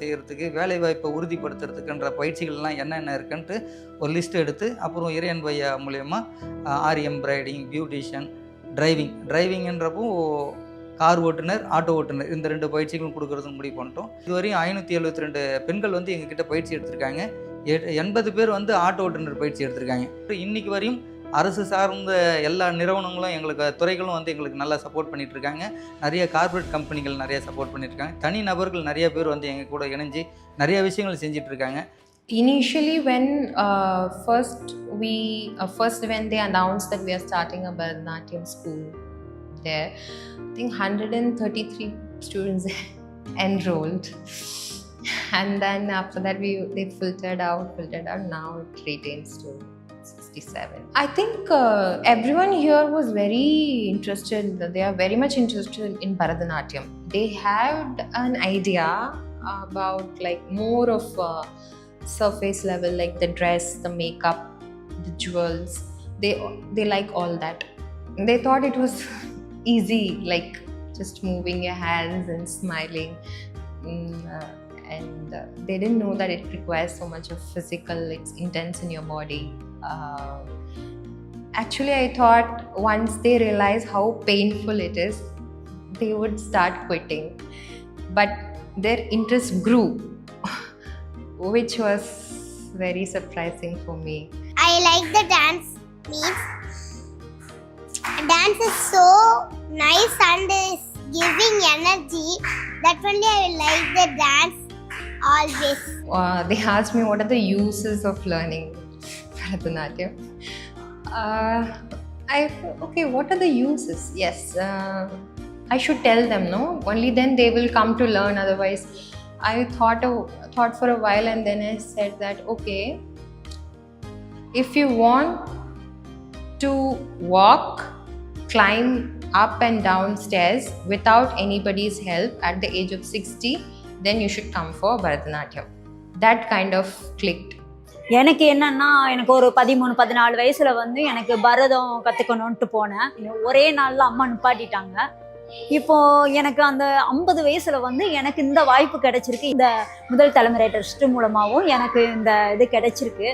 செய்கிறதுக்கு, வேலைவாய்ப்பை உறுதிப்படுத்துறதுக்குன்ற பயிற்சிகள்லாம் என்னென்ன இருக்குன்ட்டு ஒரு லிஸ்ட் எடுத்து, அப்புறம் இறையன் பையா மூலயமா ஆரி எம்ப்ராய்டிங், பியூட்டிஷியன், டிரைவிங்ன்றப்போ கார் ஓட்டுநர், ஆட்டோ ஓட்டுநர் இந்த 2 பயிற்சிகளும் கொடுக்குறதுன்னு முடிவு பண்ணிட்டோம். இதுவரையும் 572 பெண்கள் வந்து எங்ககிட்ட பயிற்சி எடுத்திருக்காங்க. 80 பேர் வந்து ஆட்டோ ஓட்டுநர் பயிற்சி எடுத்திருக்காங்க. இன்னைக்கு வரையும் அரசு சார்ந்த எல்லா நிறுவனங்களும் எங்களுக்கு துறைகளும் வந்து எங்களுக்கு நல்லா சப்போர்ட் பண்ணிட்டு இருக்காங்க. நிறைய கார்ப்பரேட் கம்பெனிகள் நிறைய சப்போர்ட் பண்ணிட்டு இருக்காங்க. தனி நபர்கள் நிறைய பேர் வந்து எங்க கூட இணைஞ்சு நிறைய விஷயங்கள் செஞ்சுட்டு இருக்காங்க. Initially, when when they announced that we are starting a Bharatanatyam school there, I think 133 students enrolled, and then after that they filtered out. Now it retains to 67. I think everyone here was very interested. They are very much interested in Bharatanatyam. They had an idea about like more of surface level, like the dress, the makeup, the jewels. They like all that. They thought it was easy, like just moving your hands and smiling, and they didn't know that it requires so much of physical, it's intense in your body. Actually, I thought once they realize how painful it is, they would start quitting, but their interest grew, which was very surprising for me. I like the dance. Dance is so nice and is giving energy. That only I like the dance always. They asked me what are the uses of learning Bharatanatyam. Okay, what are the uses? Yes, I should tell them, no? Only then they will come to learn. Otherwise, I thought for a while, and then I said that, okay, if you want to climb up and down stairs without anybody's help at the age of 60, then you should come for Bharatanatyam. That kind of clicked. எனக்கு என்னன்னா, எனக்கு ஒரு 13-14 வயசுல வந்து எனக்கு பரதம் கற்றுக்கணுன்ட்டு போனேன். ஒரே நாளில் அம்மா நிப்பாட்டிட்டாங்க. இப்போ எனக்கு அந்த 50 வயசுல வந்து எனக்கு இந்த வாய்ப்பு கிடைச்சிருக்கு. இந்த முதல் தலைமுறை ட்ரஸ்ட் மூலமாகவும் எனக்கு இந்த இது கிடைச்சிருக்கு.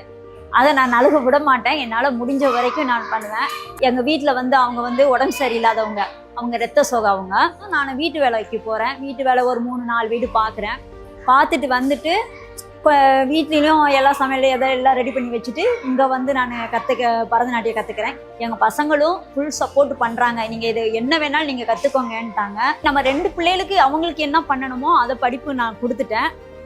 அதை நான் நழுக விட மாட்டேன். என்னால் முடிஞ்ச வரைக்கும் நான் பண்ணுவேன். எங்கள் வீட்டில் வந்து அவங்க வந்து உடம்பு சரியில்லாதவங்க, அவங்க ரத்த சோகை. நான் வீட்டு வேலைக்கு போகிறேன். வீட்டு வேலை ஒரு 3-4 வீடு பார்க்குறேன். பார்த்துட்டு வந்துட்டு இப்போ வீட்லேயும் எல்லா சமையல் எல்லாம் ரெடி பண்ணி வச்சுட்டு இங்கே வந்து நான் பரதநாட்டியம் கற்றுக்கிறேன். எங்கள் பசங்களும் ஃபுல் சப்போர்ட் பண்ணுறாங்க. நீங்கள் இது என்ன வேணாலும் நீங்கள் கற்றுக்கோங்கன்ட்டாங்க. நம்ம 2 பிள்ளைகளுக்கு அவங்களுக்கு என்ன பண்ணணுமோ அதை படிப்பு நான் கொடுத்துட்டேன்.